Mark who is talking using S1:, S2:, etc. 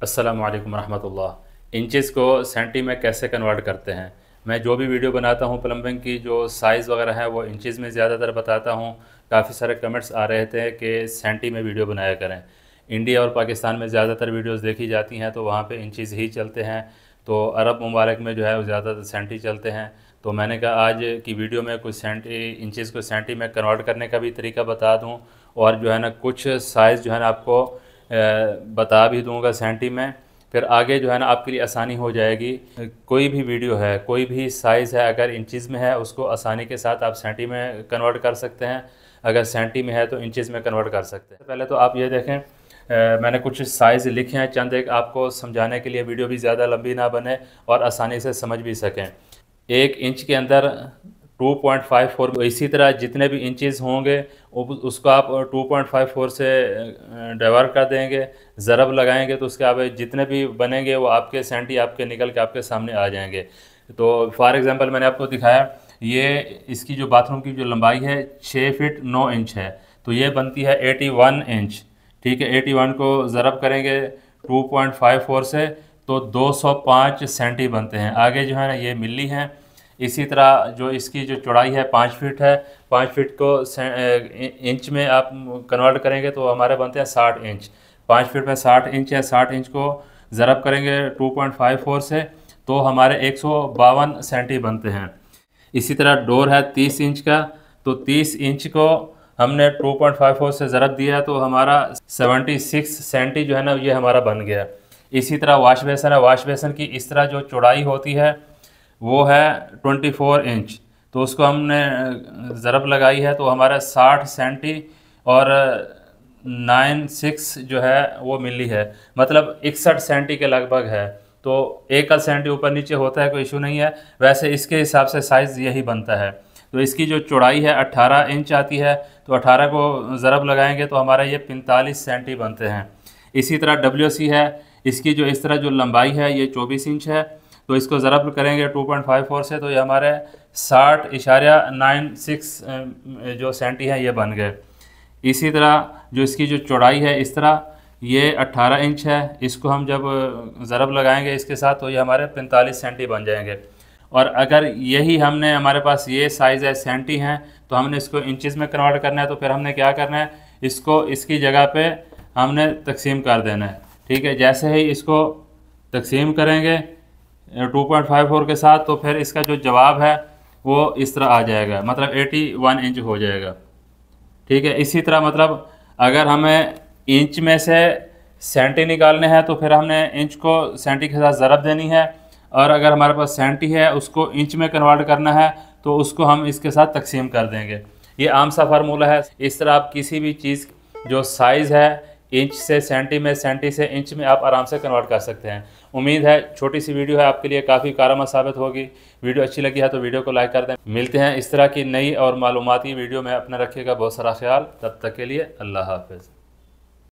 S1: अस्सलामु अलैकुम रहमतुल्लाह। इंचेस को सेंटी में कैसे कन्वर्ट करते हैं। मैं जो भी वीडियो बनाता हूँ प्लम्बिंग की, जो साइज़ वगैरह है वो इंचेस में ज़्यादातर बताता हूँ। काफ़ी सारे कमेंट्स आ रहे थे कि सेंटी में वीडियो बनाया करें। इंडिया और पाकिस्तान में ज़्यादातर वीडियोस देखी जाती हैं तो वहाँ पे इंचेस ही चलते हैं, तो अरब ममालिक में जो है वो ज़्यादातर सेंटी चलते हैं। तो मैंने कहा आज की वीडियो में कुछ इंचेस को सेंटी में कन्वर्ट करने का भी तरीका बता दूँ, और जो है ना कुछ साइज़ जो है ना आपको बता भी दूंगा सेंटी में। फिर आगे जो है ना आपके लिए आसानी हो जाएगी। कोई भी वीडियो है, कोई भी साइज़ है, अगर इंचज़ में है उसको आसानी के साथ आप सेंटी में कन्वर्ट कर सकते हैं, अगर सेंटी में है तो इंचज़ में कन्वर्ट कर सकते हैं। पहले तो आप ये देखें, मैंने कुछ साइज़ लिखे हैं चंद, एक आपको समझाने के लिए, वीडियो भी ज़्यादा लंबी ना बने और आसानी से समझ भी सकें। 1 इंच के अंदर 2.54, इसी तरह जितने भी इंचेस होंगे उसको आप 2.54 से डिवाइड कर देंगे, ज़रब लगाएंगे तो उसके आप जितने भी बनेंगे वो आपके सेंटी आपके निकल के आपके सामने आ जाएंगे। तो फॉर एग्जांपल मैंने आपको दिखाया, ये इसकी जो बाथरूम की जो लंबाई है 6 फीट 9 इंच है, तो ये बनती है 81 इंच। ठीक है, 81 को ज़रब करेंगे 2.54 से तो 205 सेंटी बनते हैं। आगे जो है ना ये मिली हैं। इसी तरह जो इसकी जो चौड़ाई है 5 फीट है, 5 फीट को इंच में आप कन्वर्ट करेंगे तो हमारे बनते हैं 60 इंच। 5 फीट में 60 इंच है, 60 इंच को ज़रब करेंगे 2.54 से तो हमारे 152 सेंटी बनते हैं। इसी तरह डोर है 30 इंच का, तो 30 इंच को हमने 2.54 से ज़रब दिया तो हमारा 76 सेंटी जो है ना ये हमारा बन गया। इसी तरह वाश बेसन है, वाश बेसन की इस तरह जो चौड़ाई होती है वो है 24 इंच, तो उसको हमने ज़रब लगाई है तो हमारा 60 सेंटी और 96 जो है वो मिली है, मतलब 61 सेंटी के लगभग है। तो एक सेंटी ऊपर नीचे होता है, कोई इशू नहीं है। वैसे इसके हिसाब से साइज़ यही बनता है। तो इसकी जो चौड़ाई है 18 इंच आती है, तो 18 को ज़रब लगाएंगे तो हमारा ये 45 सेंटी बनते हैं। इसी तरह WC है, इसकी जो इस तरह जो लंबाई है ये 24 इंच है, तो इसको ज़रब करेंगे 2.54 से तो ये हमारे 60.96 जो सेंटी है ये बन गए। इसी तरह जो इसकी जो चौड़ाई है इस तरह ये 18 इंच है, इसको हम जब ज़रब लगाएंगे इसके साथ तो ये हमारे 45 सेंटी बन जाएंगे। और अगर यही हमने हमारे पास ये साइज़ है सेंटी हैं तो हमने इसको इंचज़ में कन्वर्ट करना है, तो फिर हमने क्या करना है, इसको इसकी जगह पे हमने तकसीम कर देना है। ठीक है, जैसे ही इसको तकसीम करेंगे 2.54 के साथ तो फिर इसका जो जवाब है वो इस तरह आ जाएगा, मतलब 81 इंच हो जाएगा। ठीक है, इसी तरह मतलब अगर हमें इंच में से सेंटी निकालने हैं तो फिर हमने इंच को सेंटी के साथ ज़रब देनी है, और अगर हमारे पास सेंटी है उसको इंच में कन्वर्ट करना है तो उसको हम इसके साथ तकसीम कर देंगे। ये आम सा फार्मूला है। इस तरह आप किसी भी चीज़ जो साइज़ है इंच से सेंटी में, सेंटी से इंच में आप आराम से कन्वर्ट कर सकते हैं। उम्मीद है छोटी सी वीडियो है आपके लिए काफ़ी कारगर साबित होगी। वीडियो अच्छी लगी है तो वीडियो को लाइक कर दें। मिलते हैं इस तरह की नई और मालूमाती वीडियो में। अपना रखिएगा बहुत सारा ख्याल। तब तक के लिए अल्लाह हाफ़िज़।